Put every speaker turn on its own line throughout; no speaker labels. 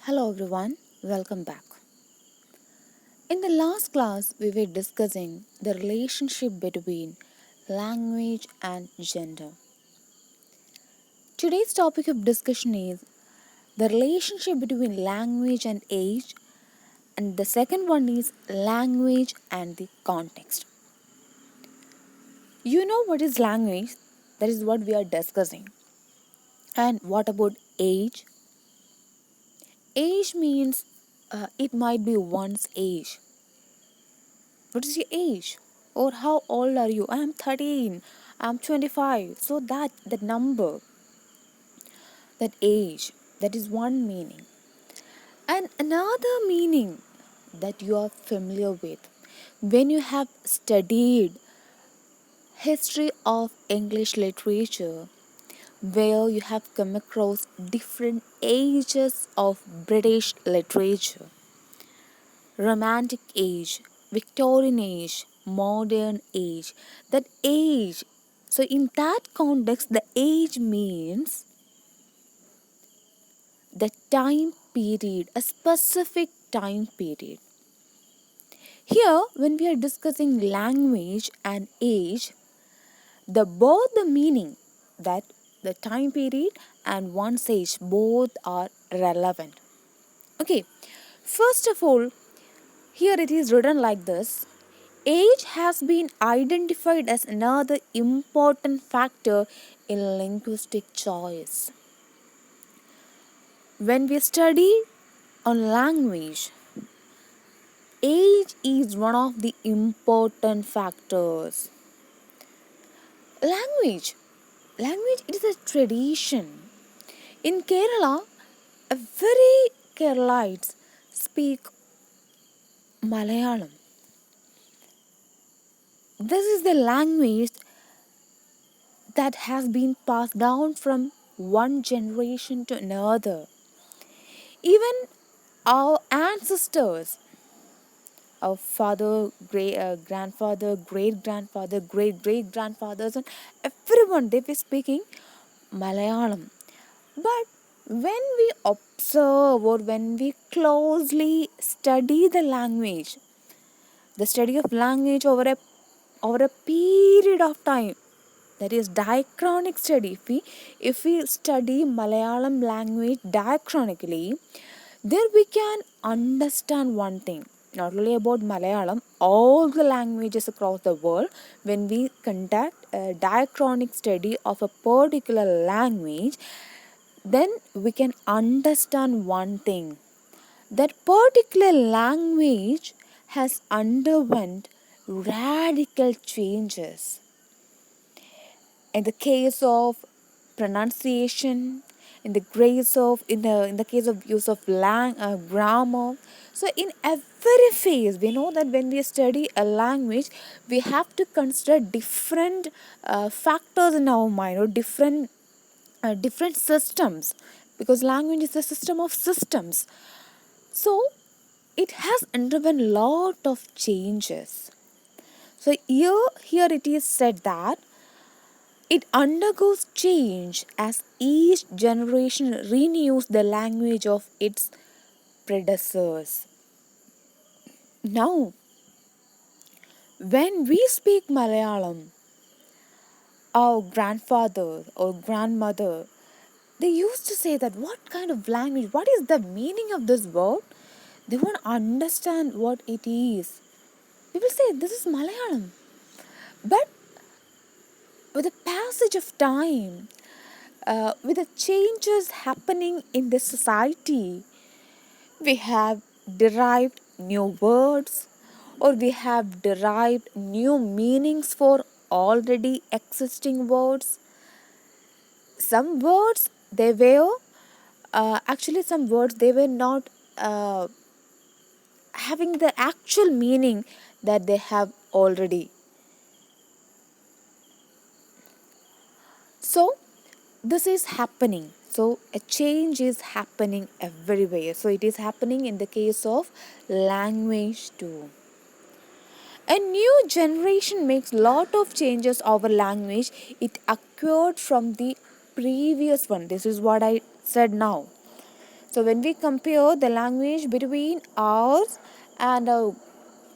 Hello everyone, welcome back. In the last class, we were discussing the relationship between language and gender. Today's topic of discussion is the relationship between language and age, and the second one is language and the context. You know what is language? That is what we are discussing. And what about age? Age means it might be one's age. What is your age? Or how old are you? I am 13. I am 25. So that number, that age, that is one meaning. And another meaning that you are familiar with when you have studied history of English literature, where you have come across different ages of British literature. Romantic age, Victorian age, modern age. That age, so in that context, the age means the time period, a specific time period. Here, when we are discussing language and age, both the meaning that the time period and one's age both are relevant. Okay, first of all, here it is written like this. Age has been identified as another important factor in linguistic choice. When we study on language, age is one of the important factors. Language. Language it is a tradition. In Kerala, very Keralites speak Malayalam. This is the language that has been passed down from one generation to another. Even our ancestors, our father, grandfather, great grandfather, great great grandfathers, and everyone, they were speaking Malayalam. But when we observe or when we closely study the study of language over a period of time, that is diachronic study, if we study Malayalam language diachronically, there we can understand one thing, not only about Malayalam, all the languages across the world. When we conduct a diachronic study of a particular language, then we can understand one thing, that particular language has underwent radical changes in the case of pronunciation, in the case of use of grammar. So in every phase, we know that when we study a language, we have to consider different factors in our mind, or different systems, because language is a system of systems. So it has undergone lot of changes. So here it is said that it undergoes change as each generation renews the language of its predecessors. Now, when we speak Malayalam, our grandfather or grandmother, they used to say that what kind of language, what is the meaning of this word? They won't understand what it is. People say this is Malayalam. But with the passage of time, with the changes happening in the society, we have derived new words, or we have derived new meanings for already existing words. Some words they were actually some words they were not having the actual meaning that they have already. So this is happening. So a change is happening everywhere. So it is happening in the case of language too. A new generation makes lot of changes over language. It occurred from the previous one. This is what I said now. So when we compare the language between ours and our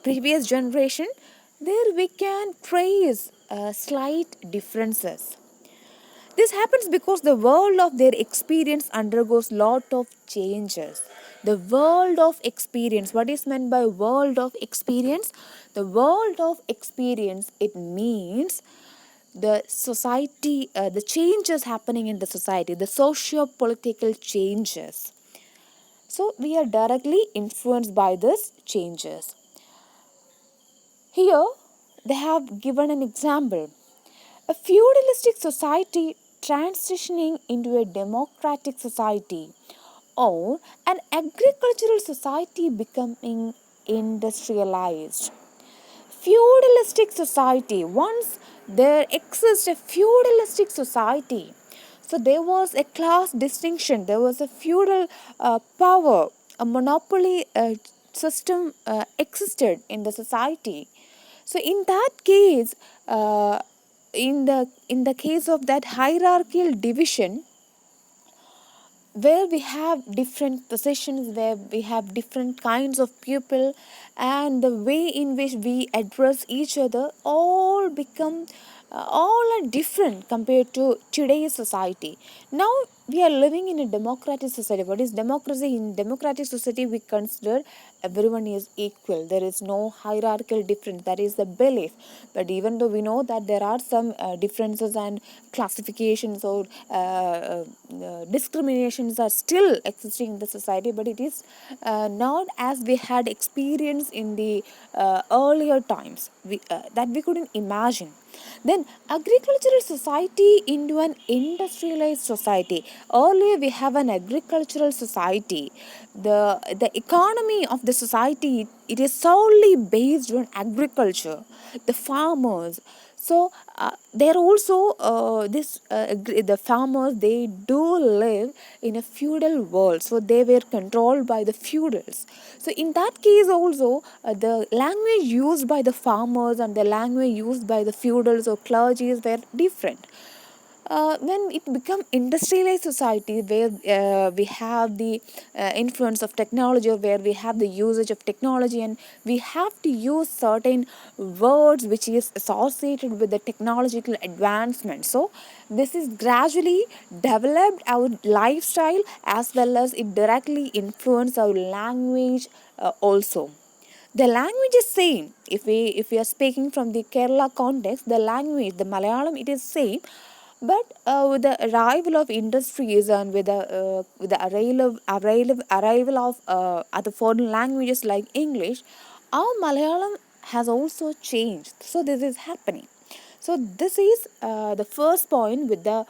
previous generation, there we can trace slight differences. This happens because the world of their experience undergoes lot of changes. The world of experience, what is meant by world of experience? The world of experience, it means the society, the changes happening in the society, the socio-political changes. So we are directly influenced by these changes. Here they have given an example. A feudalistic society transitioning into a democratic society, or an agricultural society becoming industrialized. Feudalistic society, once there exists a feudalistic society, so there was a class distinction, there was a feudal power, a monopoly system existed in the society. So in that case, in the case of that hierarchical division, where we have different positions, where we have different kinds of people, and the way in which we address each other all are different compared to today's society. Now we are living in a democratic society. What is democracy? In democratic society, we consider everyone is equal. There is no hierarchical difference. That is the belief. But even though we know that there are some differences and classifications or discriminations are still existing in the society, but it is not as we had experienced in the earlier times, that we couldn't imagine. Then agricultural society into an industrialized society. Earlier we have an agricultural society. The economy of the society, it is solely based on agriculture, the farmers. So there also the farmers, they do live in a feudal world, so they were controlled by the feudals. So in that case also, the language used by the farmers and the language used by the feudals or clergies were different. When it become industrialized society, where we have the influence of technology, or where we have the usage of technology, and we have to use certain words which is associated with the technological advancement. So this is gradually developed our lifestyle, as well as it directly influence our language also. The language is same. If we are speaking from the Kerala context, the language, the Malayalam, it is same. But with the arrival of industries, and with the arrival of other foreign languages like English, our Malayalam has also changed. So this is happening. So this is the first point, with the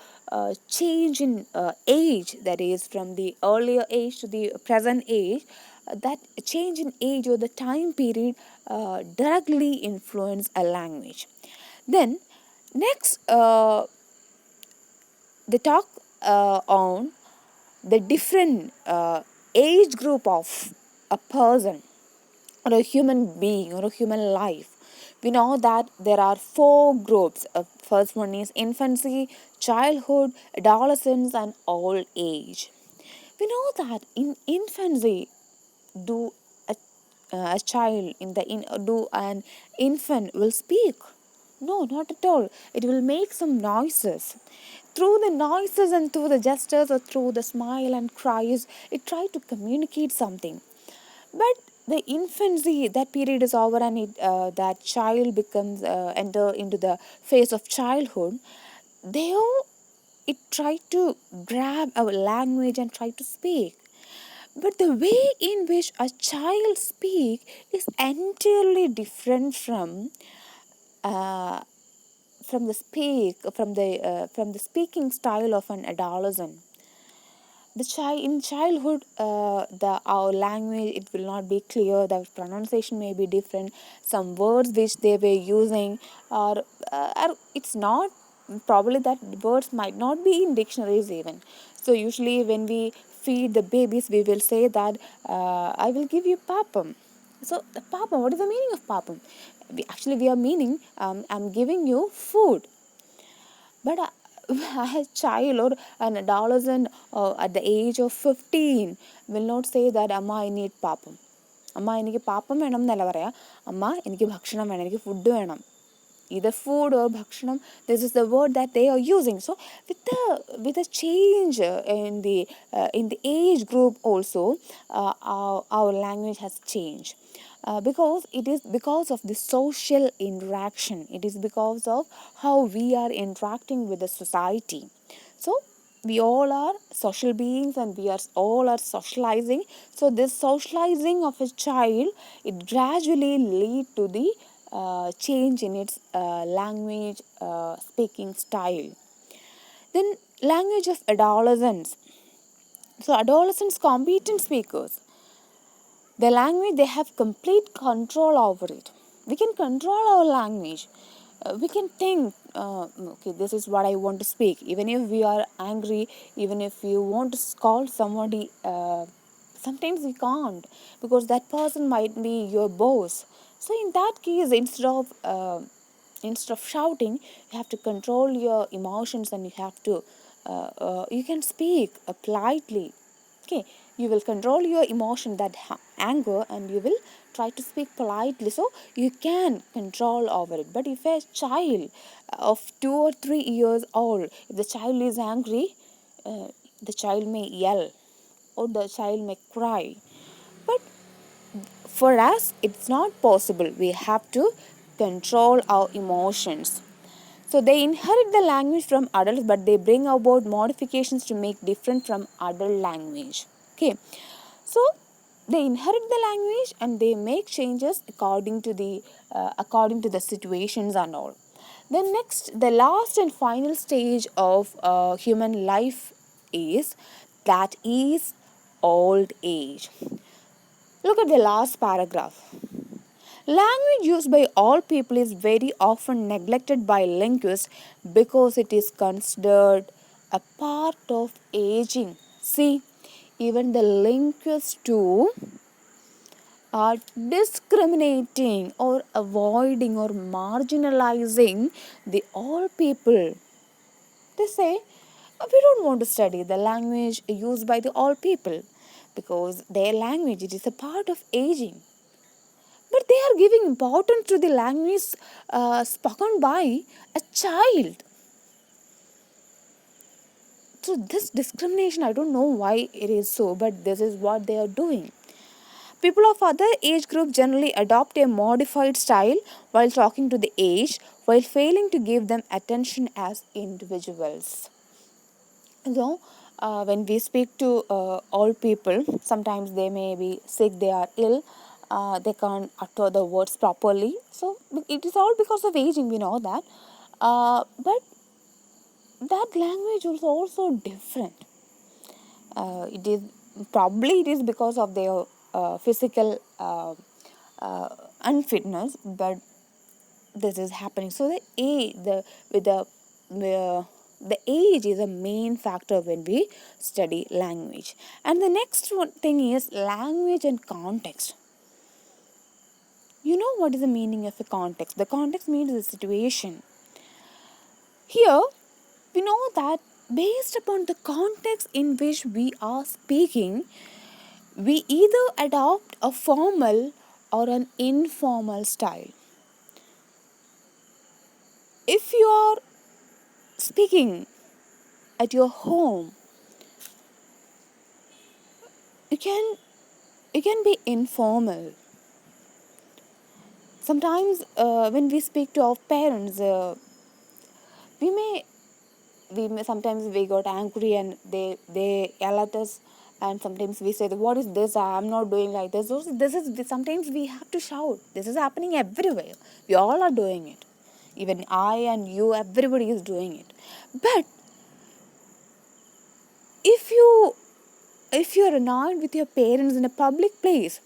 change in age, that is from the earlier age to the present age. That change in age, or the time period, directly influence a language. Then next, they talk on the different age group of a person, or a human being, or a human life. We know that there are four groups. First one is infancy, childhood, adolescence, and old age. We know that in infancy, do a child in the in do an infant will speak? No, not at all. It will make some noises. Through the noises and through the gestures, or through the smile and cries, it tries to communicate something. But the infancy, that period is over, and that child becomes enter into the phase of childhood. There it try to grab our language and try to speak. But the way in which a child speak is entirely different uh, from the speaking style of an adolescent. The child in childhood, the our language, it will not be clear, the pronunciation may be different, some words which they were using are it's not, probably that words might not be in dictionaries even. So usually when we feed the babies, we will say that I will give you papam. So the papam, what is the meaning of papam? We are meaning, I'm giving you food. But a child or an adolescent at the age of 15 will not say that Amma, I need papam. Amma, എനിക്ക് പാപ്പം വേണം എന്നല്ല പറയാ, അമ്മ എനിക്ക് ഭക്ഷണം വേണം, എനിക്ക് food വേണം. Either food or bhakshanam, this is the word that they are using. So with the change in the age group also, our language has changed, because it is because of the social interaction, it is because of how we are interacting with the society. So we all are social beings and we are all are socializing. So this socializing of a child, it gradually lead to the change in its language speaking style. Then language of adolescents. So adolescents competent speakers, the language, they have complete control over it. We can control our language. We can think, okay, this is what I want to speak. Even if we are angry, even if you want to call somebody, sometimes we can't, because that person might be your boss. So in that case, instead of shouting, you have to control your emotions, and you have to you can speak politely. Okay, you will control your emotion, that anger, and you will try to speak politely, so you can control over it. But if a child of 2 or 3 years old, if the child is angry, the child may yell or the child may cry. But for us, it's not possible. We have to control our emotions. So they inherit the language from adults, but they bring about modifications to make different from adult language. Okay, so they inherit the language and they make changes according to the situations and all. Then next, the last and final stage of human life is old age. Look at the last paragraph. Language used by all people is very often neglected by linguists because it is considered a part of aging. See, even the linguists too are discriminating or avoiding or marginalizing the all people. They say, we don't want to study the language used by the all people because their language, it is a part of aging. But they are giving importance to the language spoken by a child. So this discrimination, I don't know why it is so, but this is what they are doing. People of other age group generally adopt a modified style while talking to the aged, while failing to give them attention as individuals. So, when we speak to old people, sometimes they may be sick, they are ill, they can't utter the words properly. So, it is all because of aging, we know that. But that language is also different. It is because of their physical unfitness, but this is happening. So the age is a main factor when we study language. And the next one thing is language and context. You know what is the meaning of a context? The context means the situation. Here, we know that based upon the context in which we are speaking, we either adopt a formal or an informal style. If you are speaking at your home, you can be informal. Sometimes when we speak to our parents, we may sometimes we got angry and they yell at us, and sometimes we say, what is this, I'm not doing like this. This is sometimes we have to shout. This is happening everywhere. We all are doing it. Even I and you, everybody is doing it. But if you're annoyed with your parents in a public place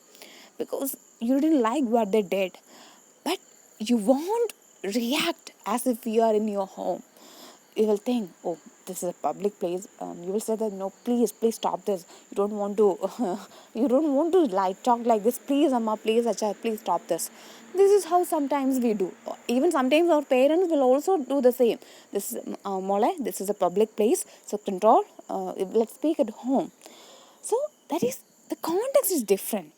because you didn't like what they did, but you won't react as if you are in your home, you will think, oh, this is a public place, you will say that no, please stop this. You don't want to you don't want to like talk like this. Please, amma, please, acha, please stop this. This is how sometimes we do. Even sometimes our parents will also do the same. This is mole, this is a public place, so control. Let's speak at home. So that is, the context is different.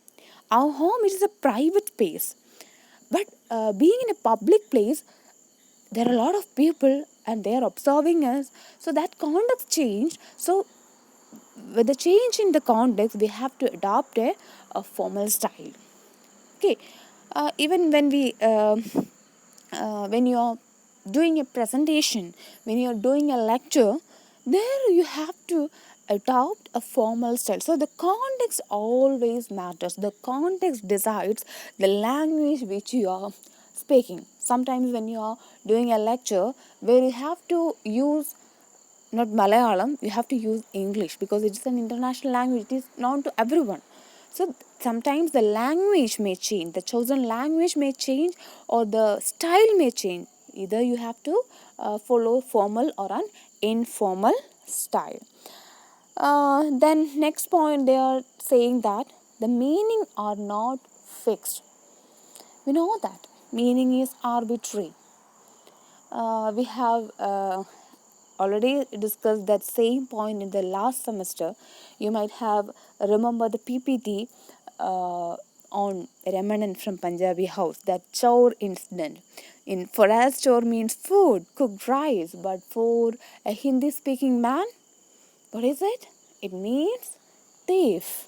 Our home is a private space, but being in a public place, there are a lot of people and they are observing us. So that context changed. So with the change in the context, we have to adopt a formal style. Okay, even when you are doing a presentation, when you are doing a lecture, there you have to adopt a formal style. So the context always matters. The context decides the language which you are speaking. Sometimes when you are doing a lecture where you have to use not Malayalam, you have to use English because it is an international language. It is known to everyone. So sometimes the language may change, the chosen language may change, or the style may change. Either you have to follow formal or an informal style. Then next point, they are saying that the meaning are not fixed. We know that meaning is arbitrary. We have already discussed that same point in the last semester. You might have remember the PPT on remnant from Punjabi house, that chore incident. In for us, chore means food, cooked rice, but for a Hindi speaking man, what is it? It means thief.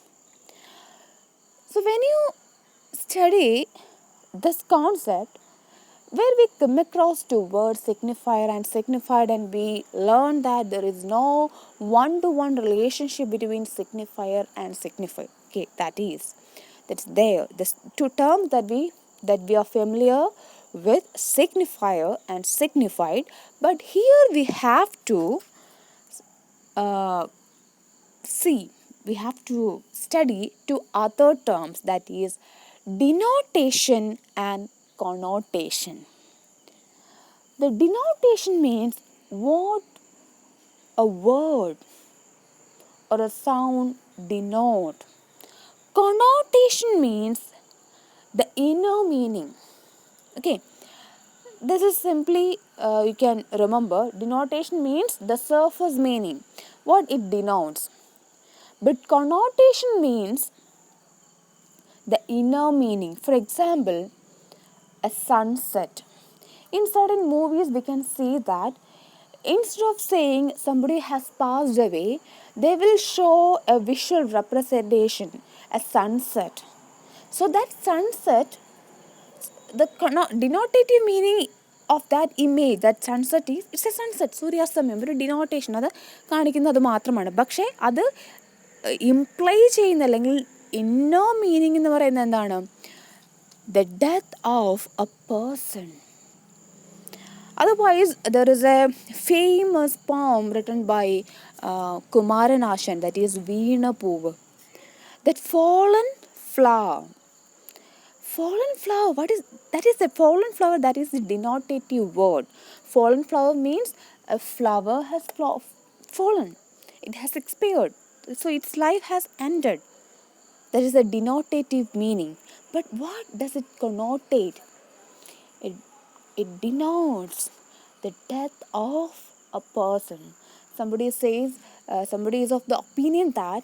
So when you study this concept, where we come across two words, signifier and signified, and we learn that there is no one-to-one relationship between signifier and signified. Okay, that's there. This two terms that we are familiar with, signifier and signified, but here we have to uh, see, we have to study two other terms, that is denotation and connotation. The denotation means what a word or a sound denote. Connotation means the inner meaning. Okay, this is simply you can remember, denotation means the surface meaning, what it denotes. But connotation means the inner meaning. For example, a sunset. In certain movies, we can see that instead of saying somebody has passed away, they will show a visual representation, a sunset. So that sunset, the denotative meaning of that image, that sunset is, it's a sunset, സൂര്യാസ്തമയം ഒരു denotation, അത് കാണിക്കുന്നത് മാത്രമാണ്. പക്ഷേ അത് imply ചെയ്യുന്ന അല്ലെങ്കിൽ inner meaning എന്ന് പറയുന്നത് എന്താണ്? The death of a person. Otherwise, there is a famous poem written by Kumaranashan, that is Veena Poovu. That fallen flower. Fallen flower, what is that? Is a fallen flower, that is the denotative word. Fallen flower means a flower has fallen. It has expired. So its life has ended. That is a denotative meaning. But what does it connotate? It, it denotes the death of a person. Somebody says, somebody is of the opinion that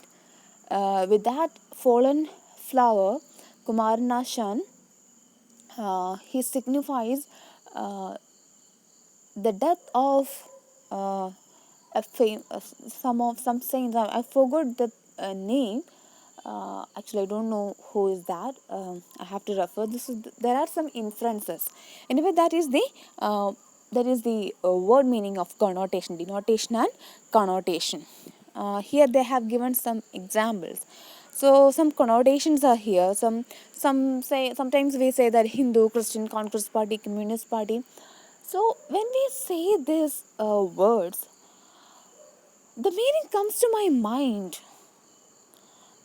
with that fallen flower, Kumaranashan, he signifies the death of some saints. I forgot the name. Actually, I don't know who is that. I have to refer. There are some inferences. Anyway, that is the word meaning of connotation, denotation, and connotation. Here they have given some examples. So some connotations are here. Sometimes we say that Hindu, Christian, Congress Party, Communist Party. So when we say these words, the meaning comes to my mind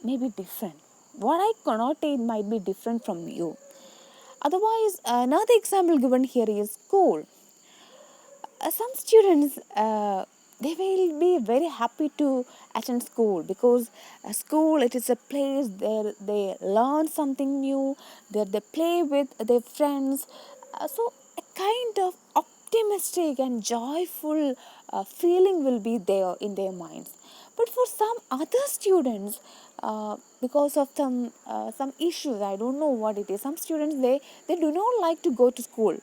may be different. What I connotate might be different from you. Otherwise, another example given here is school. Some students they will be very happy to attend school, because school, it is a place where they learn something new, there they play with their friends. So a kind of optimistic and joyful feeling will be there in their minds. But for some other students, because of some issues, I don't know what it is, some students, they do not like to go to school.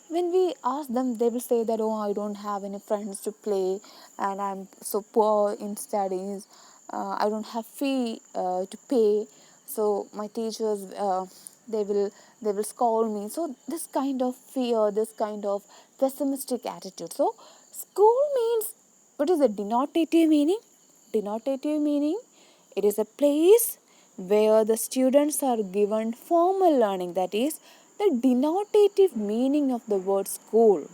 When we ask them, they will say that, oh, I don't have any friends to play, and I'm so poor in studies, I don't have fee to pay, so my teachers, they will scold me. So this kind of fear, this kind of pessimistic attitude. So school means, what is the denotative meaning? Denotative meaning, it is a place where the students are given formal learning. That is the denotative meaning of the word school.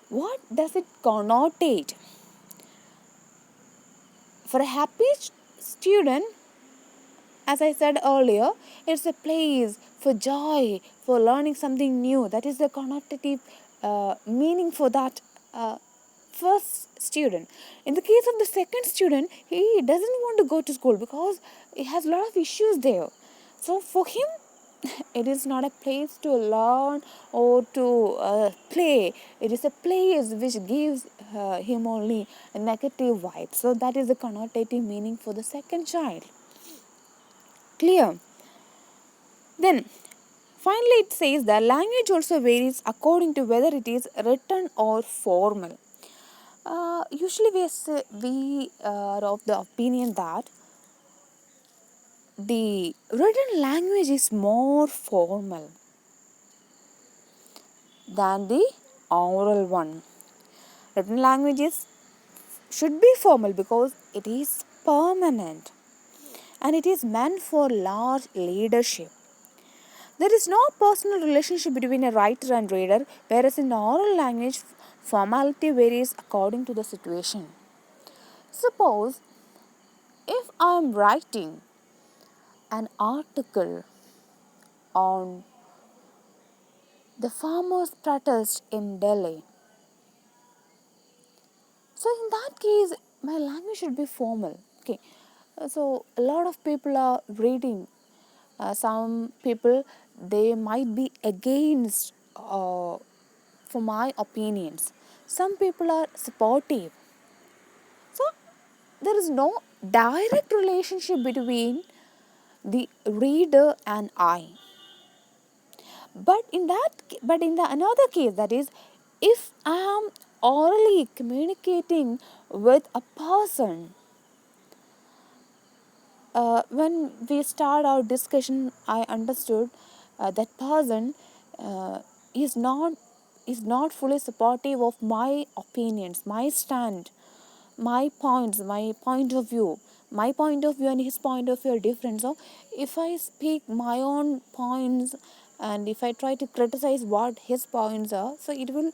What does it connotate? For a happy student, as I said earlier, it's a place for joy, for learning something new. That is the connotative meaning for that first student. In the case of the second student, he doesn't want to go to school because he has a lot of issues there. So for him, it is not a place to learn or to play. It is a place which gives him only a negative vibe. So that is the connotative meaning for the second child. Clear? Then finally, it says that language also varies according to whether it is written or formal. Usually, we are of the opinion that the written language is more formal than the oral one. Written languages should be formal because it is permanent and it is meant for large leadership. There is no personal relationship between a writer and reader, whereas in oral language, formality varies according to the situation. Suppose if I am writing an article on the farmers' protest in Delhi, so in that case, my language should be formal. Okay, so a lot of people are reading. Some people, they might be against for my opinions. Some people are supportive. So there is no direct relationship between the reader and I. But in the another case, that is, if I am orally communicating with a person, when we start our discussion, I understood that person uh, is not fully supportive of my opinions, my stand, my points, my point of view. My point of view and his point of view are different. So, if I speak my own points and if I try to criticize what his points are, so it will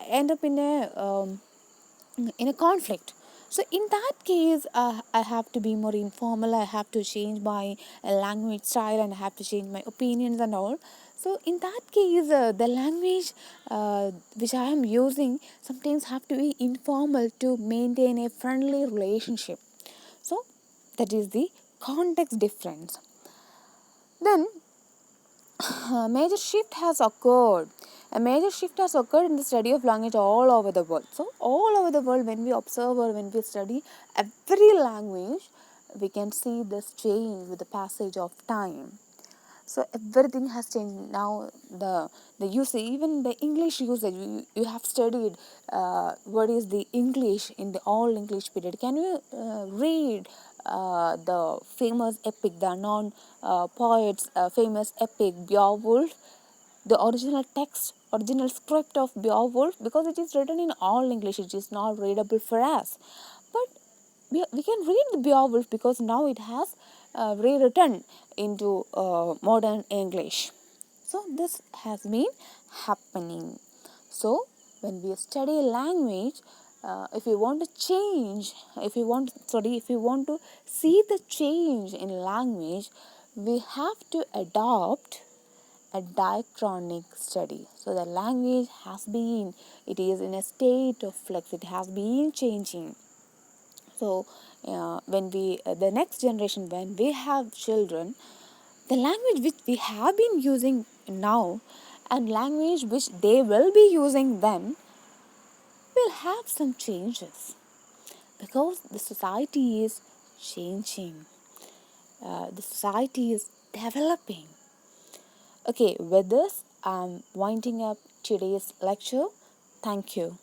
end up in a conflict. So in that case, I have to be more informal. I have to change my language style and I have to change my opinions and all. So in that case, the language which I am using sometimes have to be informal to maintain a friendly relationship. So that is the context difference. Then a major shift has occurred. A major shift has occurred in the study of language all over the world. So, all over the world, when we observe or when we study every language, we can see this change with the passage of time. So everything has changed now. The usage, even the English usage, you have studied what is the English in the all English period. Can you read the famous epic, the non poets famous epic Beowulf, the original text, original script of Beowulf, because it is written in all English, it is not readable for us. But we can read the Beowulf because now it has rewritten into modern English. So this has been happening. So when we study language, if you want to change, if you want to see the change in language, we have to adopt a diachronic study. So the language it is in a state of flux, it has been changing. So the next generation, when we have children, the language which we have been using now and language which they will be using then will have some changes, because the society is changing, the society is developing. Okay, with this, I'm winding up today's lecture. Thank you.